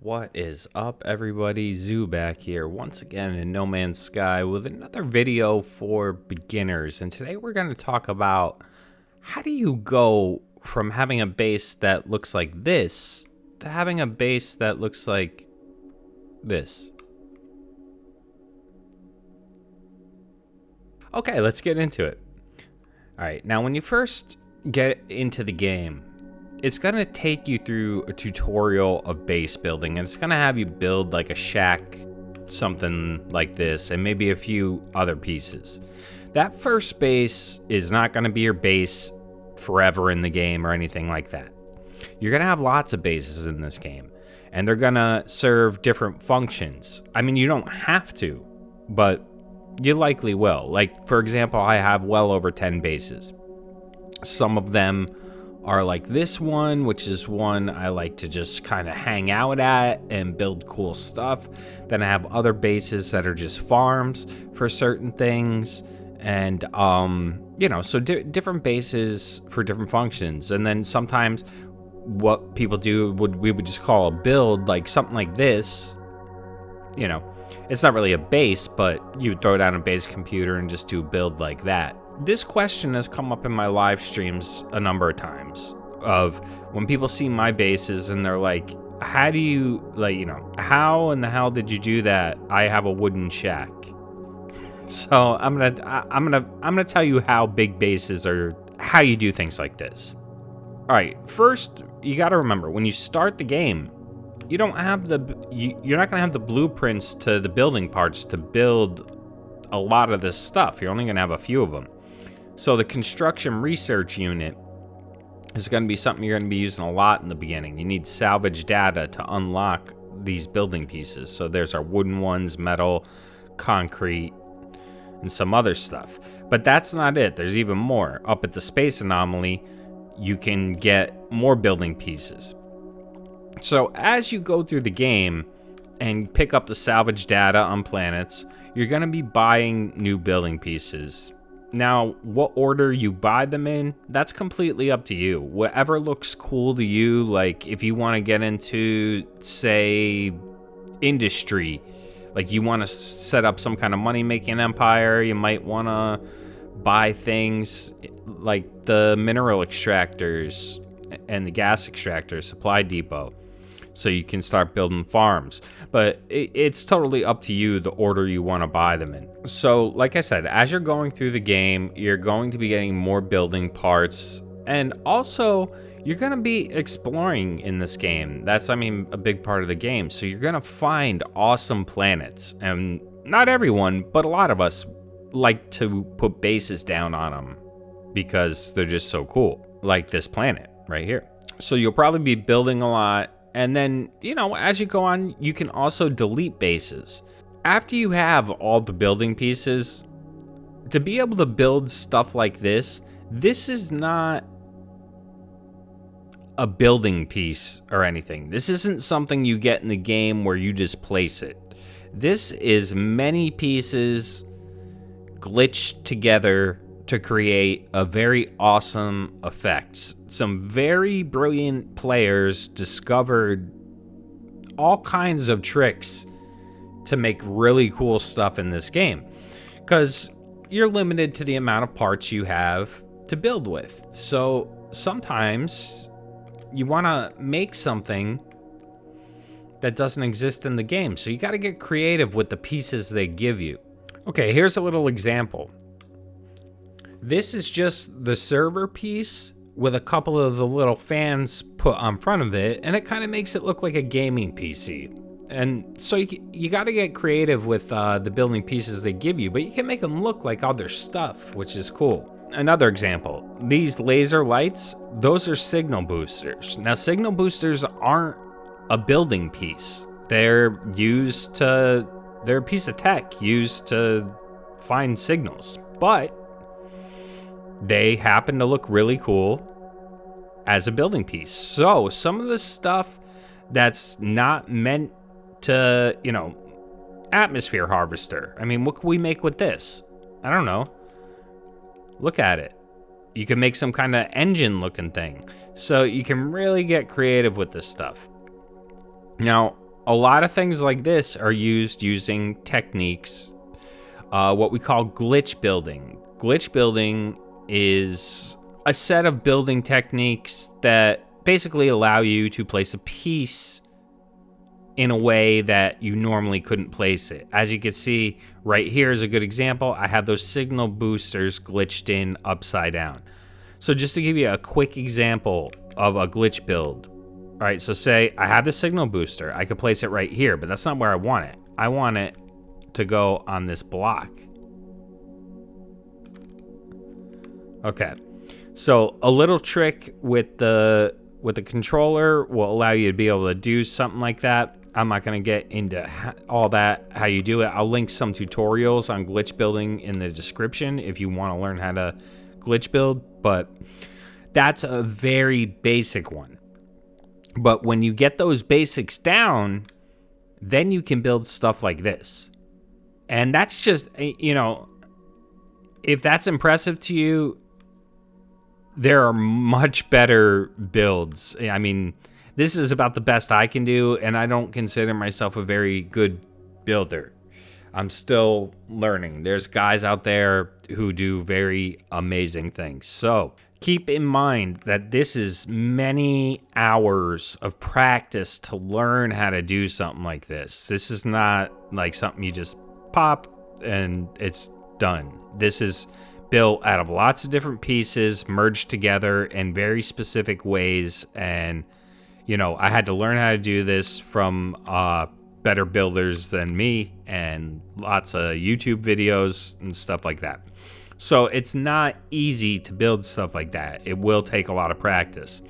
What is up, everybody? Zoo back here once again in No Man's Sky with another video for beginners. And today we're going to talk about how do you go from having a base that looks like this to having a base that looks like this. Okay, let's get into it. All right, now when you first get into the game, it's going to take you through a tutorial of base building, and it's going to have you build like a shack, something like this, and maybe a few other pieces. That first base is not going to be your base forever in the game or anything like that. You're going to have lots of bases in this game, and they're going to serve different functions. I mean, you don't have to, but you likely will. Like, for example, I have well over 10 bases. Some of them are like this one, which is one I like to just kind of hang out at and build cool stuff. Then I have other bases that are just farms for certain things. And, so different bases for different functions. And then sometimes what people do, we would just call a build, like something like this. It's not really a base, but you throw down a base computer and just do a build like that. This question has come up in my live streams a number of times of when people see my bases and they're like, how do you, how in the hell did you do that? I have a wooden shack. So I'm gonna tell you how big bases are, how you do things like this. All right, first you got to remember when you start the game, you don't have you're not gonna have the blueprints to the building parts to build a lot of this stuff. You're only gonna have a few of them. So the construction research unit is going to be something you're going to be using a lot in the beginning. You need salvage data to unlock these building pieces. So there's our wooden ones, metal, concrete, and some other stuff. But that's not it. There's even more. Up at the space anomaly, you can get more building pieces. So as you go through the game and pick up the salvage data on planets, you're going to be buying new building pieces. Now, what order you buy them in, that's completely up to you. Whatever looks cool to you, like if you want to get into, say, industry, like you want to set up some kind of money-making empire, you might want to buy things like the mineral extractors and the gas extractors, supply depot, so you can start building farms. But it's totally up to you the order you want to buy them in. So like I said, as you're going through the game, you're going to be getting more building parts, and also you're going to be exploring in this game. That's, a big part of the game. So you're going to find awesome planets, and not everyone, but a lot of us like to put bases down on them because they're just so cool, like this planet right here. So you'll probably be building a lot. And then, as you go on, you can also delete bases. After you have all the building pieces, to be able to build stuff like this is not a building piece or anything. This isn't something you get in the game where you just place it. This is many pieces glitched together to create a very awesome effect. Some very brilliant players discovered all kinds of tricks to make really cool stuff in this game, because you're limited to the amount of parts you have to build with. So sometimes you want to make something that doesn't exist in the game. So you got to get creative with the pieces they give you. Okay, here's a little example. This is just the server piece with a couple of the little fans put on front of it, and it kind of makes it look like a gaming PC. And so you got to get creative with the building pieces they give you, but you can make them look like other stuff, which is cool. Another example, these laser lights, those are signal boosters. Now, signal boosters aren't a building piece. They're a piece of tech used to find signals, but they happen to look really cool as a building piece. So some of the stuff that's not meant to, atmosphere harvester. What can we make with this? I don't know. Look at it. You can make some kind of engine looking thing. So you can really get creative with this stuff. Now, a lot of things like this are used using techniques, what we call glitch building. Glitch building is a set of building techniques that basically allow you to place a piece in a way that you normally couldn't place it. As you can see right here is a good example. I have those signal boosters glitched in upside down. So just to give you a quick example of a glitch build. All right, so say I have the signal booster. I could place it right here, but that's not where I want it. I want it to go on this block. Okay, so a little trick with the controller will allow you to be able to do something like that. I'm not going to get into all that, how you do it. I'll link some tutorials on glitch building in the description if you want to learn how to glitch build, but that's a very basic one. But when you get those basics down, then you can build stuff like this. And that's just, you know, if that's impressive to you, there are much better builds. I mean, this is about the best I can do, and I don't consider myself a very good builder. I'm still learning. There's guys out there who do very amazing things. So keep in mind that this is many hours of practice to learn how to do something like this. This is not like something you just pop and it's done. This is built out of lots of different pieces, merged together in very specific ways. And, you know, I had to learn how to do this from better builders than me and lots of YouTube videos and stuff like that. So it's not easy to build stuff like that. It will take a lot of practice.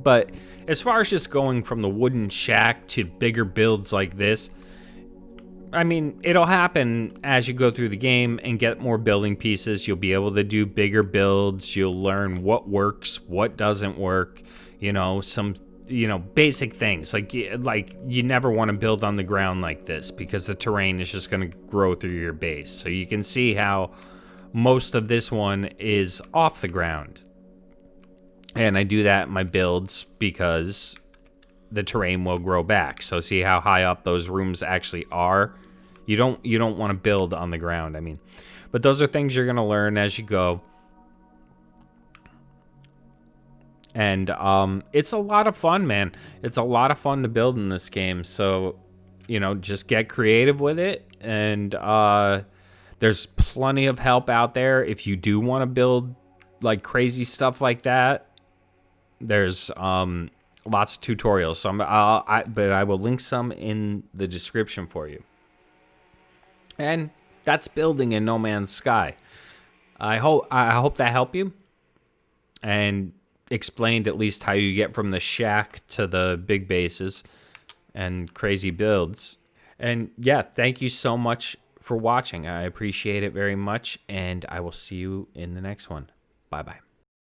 But as far as just going from the wooden shack to bigger builds like this, I mean, it'll happen as you go through the game and get more building pieces. You'll be able to do bigger builds. You'll learn what works, what doesn't work, you know, some, you know, basic things. Like you never want to build on the ground like this because the terrain is just going to grow through your base. So you can see how most of this one is off the ground. And I do that in my builds because the terrain will grow back. So see how high up those rooms actually are. You don't want to build on the ground. I mean, but those are things you're going to learn as you go. And it's a lot of fun, man. It's a lot of fun to build in this game. So, you know, just get creative with it. And there's plenty of help out there if you do want to build like crazy stuff like that. There's lots of tutorials. So but I will link some in the description for you. And that's building in No Man's Sky. I hope that helped you and explained at least how you get from the shack to the big bases and crazy builds. And yeah, thank you so much for watching. I appreciate it very much, and I will see you in the next one. Bye-bye.